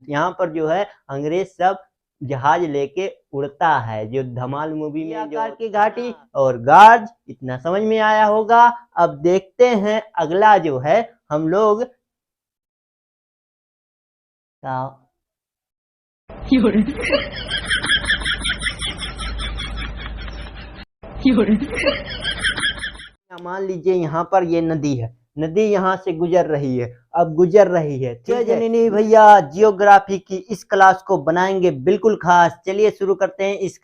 यहाँ पर जो है अंग्रेज सब जहाज लेके उड़ता है, जो धमाल मूवी में जो आकार की घाटी और गार्ज, इतना समझ में आया होगा। अब देखते हैं अगला जो है हम लोग मान लीजिए यहाँ पर ये नदी है, नदी यहाँ से गुजर रही है, अब गुजर रही है। ठीक है नहीं भैया, जियोग्राफी की इस क्लास को बनाएंगे बिल्कुल खास। चलिए शुरू करते हैं। इस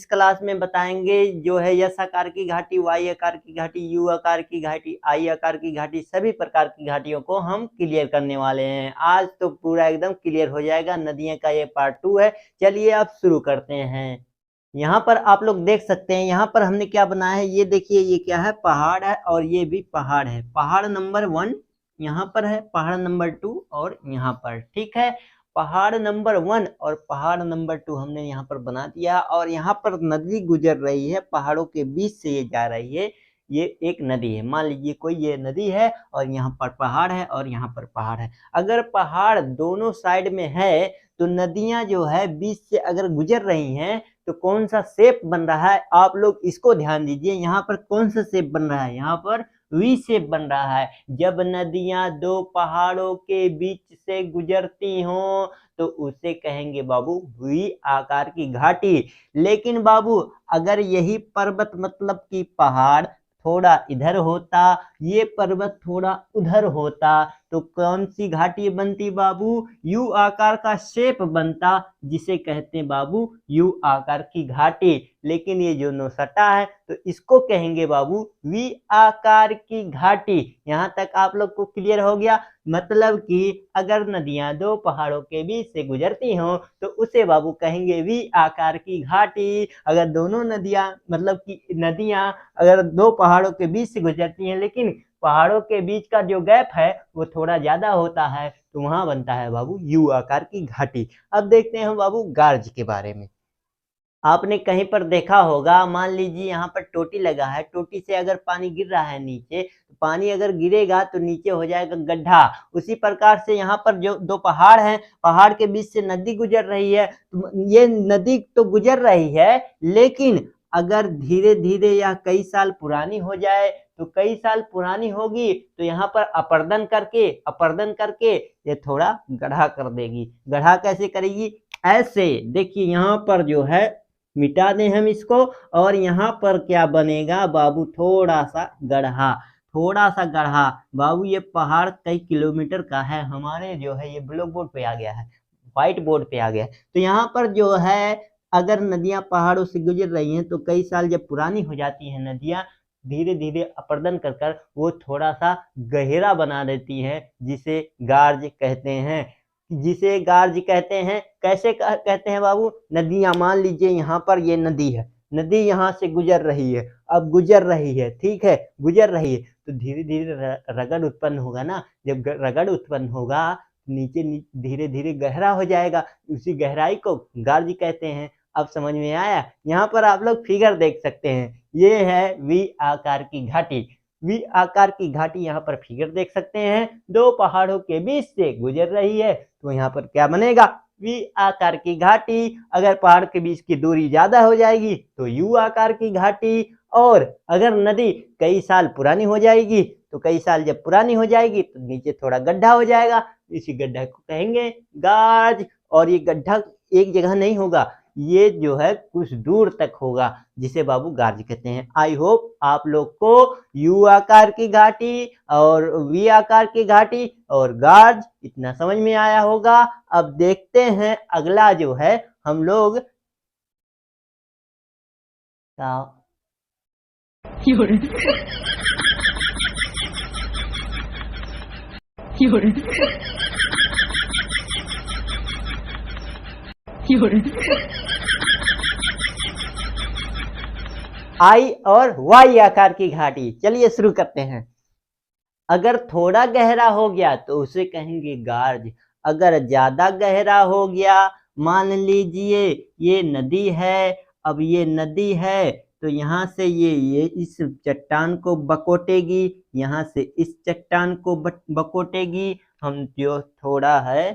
क्लास में बताएंगे जो है यस आकार की घाटी, वाई आकार की घाटी, यू आकार की घाटी, आई आकार की घाटी, सभी प्रकार की घाटियों को हम क्लियर करने वाले हैं। आज तो पूरा एकदम क्लियर हो जाएगा। नदियों का ये पार्ट 2 है। चलिए अब शुरू करते हैं। यहाँ पर आप लोग देख सकते हैं, यहाँ पर हमने क्या बनाया है, ये देखिए, ये क्या है, पहाड़ है और ये भी पहाड़ है। पहाड़ नंबर 1 यहाँ पर है, पहाड़ नंबर 2 और यहाँ पर, ठीक है। पहाड़ नंबर 1 और पहाड़ नंबर 2 हमने यहाँ पर बना दिया और यहाँ पर नदी गुजर रही है, पहाड़ों के बीच से ये जा रही है। ये एक नदी है, मान लीजिए कोई ये नदी है और यहाँ पर पहाड़ है और यहाँ पर पहाड़ है। अगर पहाड़ दोनों साइड में है तो नदियां जो है बीच से अगर गुजर रही हैं तो कौन सा शेप बन रहा है, आप लोग इसको ध्यान दीजिए। यहाँ पर कौन सा शेप बन रहा है, यहाँ पर वी शेप बन रहा है। जब नदियां दो पहाड़ों के बीच से गुजरती हों तो उसे कहेंगे बाबू वी आकार की घाटी। लेकिन बाबू अगर यही पर्वत मतलब कि पहाड़ थोड़ा इधर होता, ये पर्वत थोड़ा उधर होता, तो कौन सी घाटी बनती बाबू, यू आकार का शेप बनता, जिसे कहते हैं बाबू यू आकार की घाटी। लेकिन ये जो नौसटा है तो इसको कहेंगे बाबू वी आकार की घाटी। यहाँ तक आप लोग को क्लियर हो गया। मतलब कि अगर नदियां दो पहाड़ों के बीच से गुजरती हों तो उसे बाबू कहेंगे वी आकार की घाटी। अगर दोनों नदियां मतलब कि नदियां अगर दो पहाड़ों के बीच से गुजरती हैं लेकिन पहाड़ों के बीच का जो गैप है वो थोड़ा ज्यादा होता है तो वहां बनता है बाबू यू आकार की घाटी। अब देखते हैं हम बाबू गार्ज के बारे में। आपने कहीं पर देखा होगा, मान लीजिए यहाँ पर टोटी लगा है, टोटी से अगर पानी गिर रहा है नीचे, तो पानी अगर गिरेगा तो नीचे हो जाएगा गड्ढा। उसी प्रकार से यहाँ पर जो दो पहाड़ हैं, पहाड़ के बीच से नदी गुजर रही है, तो ये नदी तो गुजर रही है लेकिन अगर धीरे धीरे या कई साल पुरानी हो जाए तो कई साल पुरानी होगी तो यहाँ पर अपर्दन करके ये थोड़ा गड्ढा कर देगी। गड्ढा कैसे करेगी, ऐसे देखिए, यहाँ पर जो है मिटा दें हम इसको और यहाँ पर क्या बनेगा बाबू, थोड़ा सा गढ़ा बाबू। ये पहाड़ कई किलोमीटर का है, हमारे जो है ये ब्लैक बोर्ड पे आ गया है, व्हाइट बोर्ड पे आ गया है। तो यहाँ पर जो है अगर नदियां पहाड़ों से गुजर रही हैं तो कई साल जब पुरानी हो जाती हैं नदियां, धीरे धीरे अपर्दन कर वो थोड़ा सा गहरा बना देती है, जिसे गार्ज कहते हैं। कैसे कहते हैं बाबू, नदियां मान लीजिए यहाँ पर ये नदी है, नदी यहाँ से गुजर रही है, अब गुजर रही है, ठीक है, गुजर रही है तो धीरे धीरे रगड़ उत्पन्न होगा ना। जब रगड़ उत्पन्न होगा नीचे धीरे धीरे गहरा हो जाएगा, उसी गहराई को गार्ज कहते हैं। अब समझ में आया। यहाँ पर आप लोग फिगर देख सकते हैं, ये है वी आकार की घाटी। वी आकार की घाटी यहाँ पर फिगर देख सकते हैं, दो पहाड़ों के बीच से गुजर रही है तो यहाँ पर क्या बनेगा, वी आकार की घाटी। अगर पहाड़ के बीच की दूरी ज्यादा हो जाएगी तो यू आकार की घाटी। और अगर नदी कई साल पुरानी हो जाएगी तो कई साल जब पुरानी हो जाएगी तो नीचे थोड़ा गड्ढा हो जाएगा, इसी गड्ढा को कहेंगे गार्ज। और ये गड्ढा एक जगह नहीं होगा, ये जो है कुछ दूर तक होगा, जिसे बाबू गार्ज कहते हैं। आई होप आप लोग को यू आकार की घाटी और वी आकार की घाटी और गार्ज इतना समझ में आया होगा। अब देखते हैं अगला जो है हम लोग आई और वाई आकार की घाटी। चलिए शुरू करते हैं। अगर थोड़ा गहरा हो गया तो उसे कहेंगे गार्ज। अगर ज्यादा गहरा हो गया, मान लीजिए ये नदी है, अब ये नदी है तो यहाँ से ये इस चट्टान को बकोटेगी, यहाँ से इस चट्टान को बकोटेगी। हम जो थोड़ा है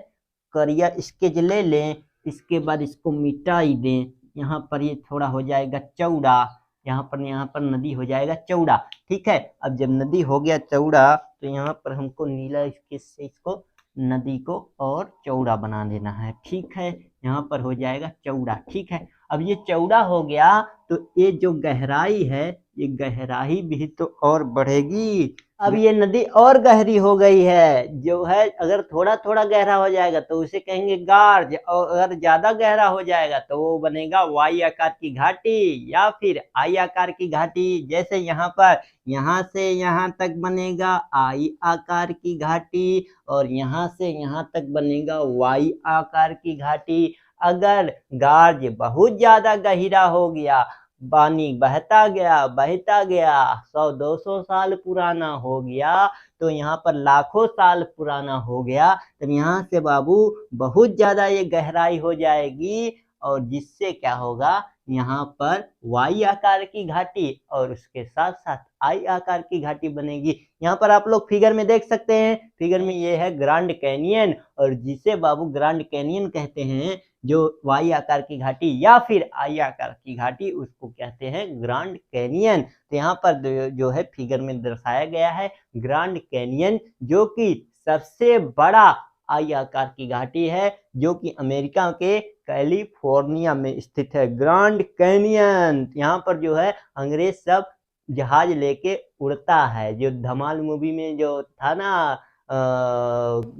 करिया स्केच ले लें, इसके बाद इसको मिटाई दें। यहाँ पर ये थोड़ा हो जाएगा चौड़ा, यहाँ पर नदी हो जाएगा चौड़ा। ठीक है, अब जब नदी हो गया चौड़ा तो यहाँ पर हमको नीला स्केच से इसको नदी को और चौड़ा बना देना है। ठीक है, यहाँ पर हो जाएगा चौड़ा। ठीक है, अब ये चौड़ा हो गया तो ये जो गहराई है, ये गहराई भी तो और बढ़ेगी। अब ये नदी और गहरी हो गई है, जो है अगर थोड़ा थोड़ा गहरा हो जाएगा तो उसे कहेंगे गार्ज, और अगर ज्यादा गहरा हो जाएगा तो वो बनेगा वाई आकार की घाटी या फिर आई आकार की घाटी। जैसे यहाँ पर यहाँ से यहाँ तक बनेगा आई आकार की घाटी और यहाँ से यहाँ तक बनेगा वाई आकार की घाटी। अगर गार्ज बहुत ज्यादा गहरा हो गया, पानी बहता गया 100-200 साल पुराना हो गया, तो यहाँ पर लाखों साल पुराना हो गया, तब यहाँ से बाबू बहुत ज्यादा ये गहराई हो जाएगी और जिससे क्या होगा, यहाँ पर वाई आकार की घाटी और उसके साथ साथ आई आकार की घाटी बनेगी। यहाँ पर आप लोग फिगर में देख सकते हैं, फिगर में ये है ग्रैंड कैनियन, और जिसे बाबू ग्रैंड कैनियन कहते हैं, जो वाई आकार की घाटी या फिर आई आकार की घाटी, उसको कहते हैं ग्रैंड कैनियन। तो यहाँ पर जो है फिगर में दर्शाया गया है ग्रैंड कैनियन, जो कि सबसे बड़ा आई आकार की घाटी है, जो कि अमेरिका के कैलिफोर्निया में स्थित है। ग्रैंड कैनियन, यहाँ पर जो है अंग्रेज सब जहाज लेके उड़ता है, जो धमाल मूवी में जो था ना,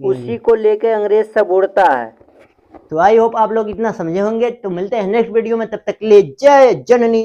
उसी को लेके अंग्रेज सब उड़ता है। तो आई होप आप लोग इतना समझे होंगे। तो मिलते हैं नेक्स्ट वीडियो में, तब तक के लिए जय जननी।